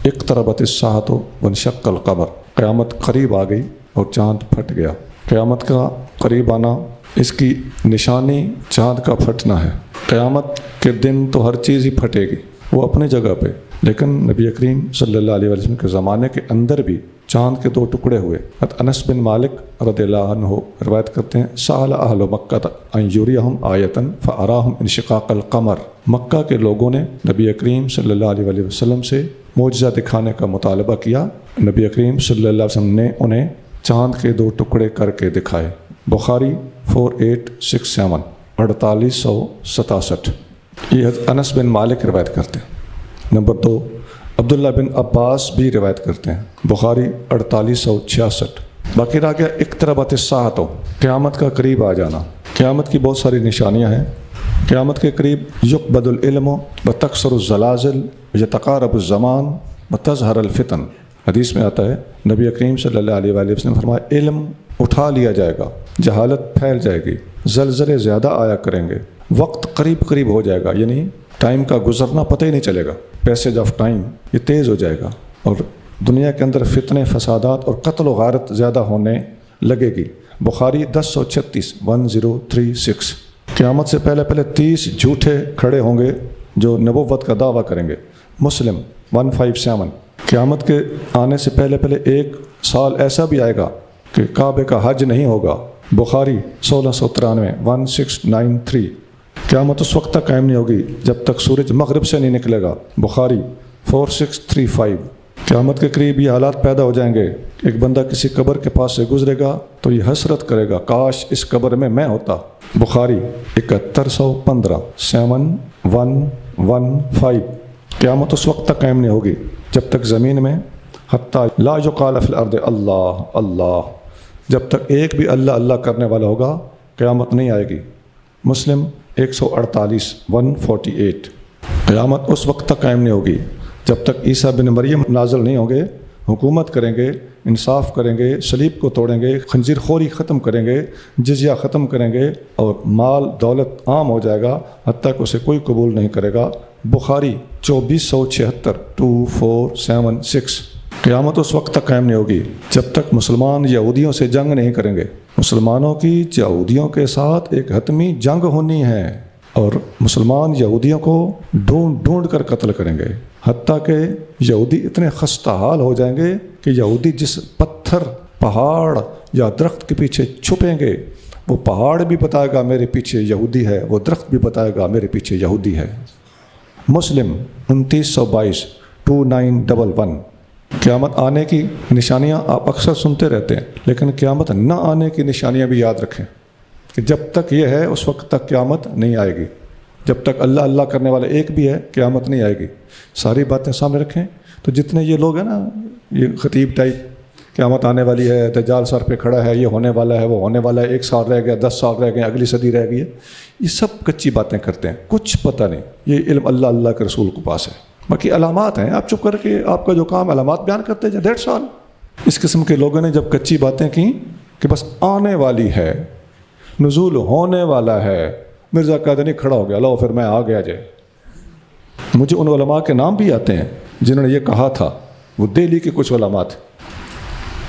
اقتربت الساعۃ وانشق القمر، قیامت قریب آ گئی اور چاند پھٹ گیا۔ قیامت کا قریب آنا اس کی نشانی چاند کا پھٹنا ہے۔ قیامت کے دن تو ہر چیز ہی پھٹے گی، وہ اپنی جگہ پہ، لیکن نبی کریم صلی اللہ علیہ وسلم کے زمانے کے اندر بھی چاند کے 2 ٹکڑے ہوئے۔ انس بن مالک رضی اللہ عنہ روایت کرتے ہیں، سأل اہل مکہ ان یریہم آیۃ فاراہم انشقاق القمر، مکہ کے لوگوں نے نبی کریم صلی اللہ علیہ وسلم سے معجزہ دکھانے کا مطالبہ کیا۔ نبی کریم صلی اللہ علیہ وسلم نے انہیں چاند کے 2 ٹکڑے کر کے دکھائے۔ بخاری 4867 4867، یہ انس بن مالک روایت کرتے ہیں۔ نمبر 2، عبداللہ بن عباس بھی روایت کرتے ہیں، بخاری 4866۔ باقی رہ گیا اقتربت الساعۃ، قیامت کا قریب آ جانا۔ قیامت کی بہت ساری نشانیاں ہیں۔ قیامت کے قریب یقبض العلم وتکثر الزلازل یتقارب الزمان وتظہر الفتن، حدیث میں آتا ہے نبی کریم صلی اللہ علیہ وآلہ وسلم نے فرمایا علم اٹھا لیا جائے گا، جہالت پھیل جائے گی، زلزلے زیادہ آیا کریں گے، وقت قریب ہو جائے گا، یعنی ٹائم کا گزرنا پتہ ہی نہیں چلے گا، پیسج آف ٹائم یہ تیز ہو جائے گا، اور دنیا کے اندر فتنے، فسادات اور قتل و غارت زیادہ ہونے لگے گی۔ بخاری 1036 1036۔ قیامت سے پہلے 30 جھوٹے کھڑے ہوں گے جو نبوت کا دعویٰ کریں گے۔ مسلم 157۔ قیامت کے آنے سے پہلے 1 سال ایسا بھی آئے گا کہ کعبے کا حج نہیں ہوگا۔ بخاری 1693 1693۔ قیامت اس وقت تک قائم نہیں ہوگی جب تک سورج مغرب سے نہیں نکلے گا۔ بخاری 4635۔ قیامت کے قریب یہ حالات پیدا ہو جائیں گے، ایک بندہ کسی قبر کے پاس سے گزرے گا تو یہ حسرت کرے گا کاش اس قبر میں ہوتا۔ بخاری 7115 7115۔ قیامت اس وقت تک قائم نہیں ہوگی جب تک زمین میں حتیٰ لا یقال فی الارض اللہ اللہ، جب تک ایک بھی اللہ اللہ کرنے والا ہوگا قیامت نہیں آئے گی۔ مسلم 148 148۔ قیامت اس وقت تک قائم نہیں ہوگی جب تک عیسیٰ بن مریم نازل نہیں ہوں گے، حکومت کریں گے، انصاف کریں گے، صلیب کو توڑیں گے، خنزیر خوری ختم کریں گے، جزیہ ختم کریں گے، اور مال دولت عام ہو جائے گا حتیٰ کہ اسے کوئی قبول نہیں کرے گا۔ بخاری 2476 2476۔ قیامت اس وقت تک قائم نہیں ہوگی جب تک مسلمان یہودیوں سے جنگ نہیں کریں گے۔ مسلمانوں کی یہودیوں کے ساتھ ایک حتمی جنگ ہونی ہے، اور مسلمان یہودیوں کو ڈھونڈ کر قتل کریں گے، حتیٰ کہ یہودی اتنے خستہ حال ہو جائیں گے کہ یہودی جس پتھر، پہاڑ یا درخت کے پیچھے چھپیں گے، وہ پہاڑ بھی بتائے گا میرے پیچھے یہودی ہے، وہ درخت بھی بتائے گا میرے پیچھے یہودی ہے۔ مسلم 2922 2911۔ قیامت آنے کی نشانیاں آپ اکثر سنتے رہتے ہیں، لیکن قیامت نہ آنے کی نشانیاں بھی یاد رکھیں کہ جب تک یہ ہے اس وقت تک قیامت نہیں آئے گی۔ جب تک اللہ اللہ کرنے والا ایک بھی ہے قیامت نہیں آئے گی۔ ساری باتیں سامنے رکھیں تو جتنے یہ لوگ ہیں نا، یہ خطیب ٹائپ، قیامت آنے والی ہے، دجال سر پہ کھڑا ہے، یہ ہونے والا ہے، وہ ہونے والا ہے، 1 سال رہ گیا، 10 سال رہ گئے، اگلی صدی رہ گئی ہے، یہ سب کچی باتیں کرتے ہیں، کچھ پتہ نہیں۔ یہ علم اللہ اللہ کے رسول کے پاس ہے، باقی علامات ہیں، آپ چپ کر کے آپ کا جو کام علامات بیان کرتے جائیں، 1.5 سال۔ اس قسم کے لوگوں نے جب کچی باتیں کی کہ بس آنے والی ہے، نزول ہونے والا ہے، مرزا قادری کھڑا ہو گیا، لو پھر میں آ گیا جائے۔ مجھے ان علماء کے نام بھی آتے ہیں جنہوں نے یہ کہا تھا، وہ دہلی کے کچھ علماء تھے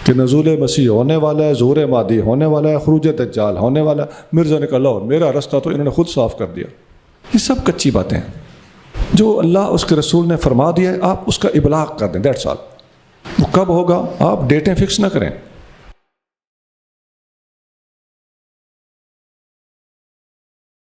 کہ نزول مسیح ہونے والا ہے، ظہور مہدی ہونے والا ہے، خروج دجال ہونے والا ہے۔ مرزا نے کہا لو میرا رستہ تو انہوں نے خود صاف کر دیا۔ یہ سب کچی باتیں ہیں، جو اللہ اس کے رسول نے فرما دیا ہے آپ اس کا ابلاغ کر دیں، 1.5 سال۔ وہ کب ہوگا آپ ڈیٹیں فکس نہ کریں۔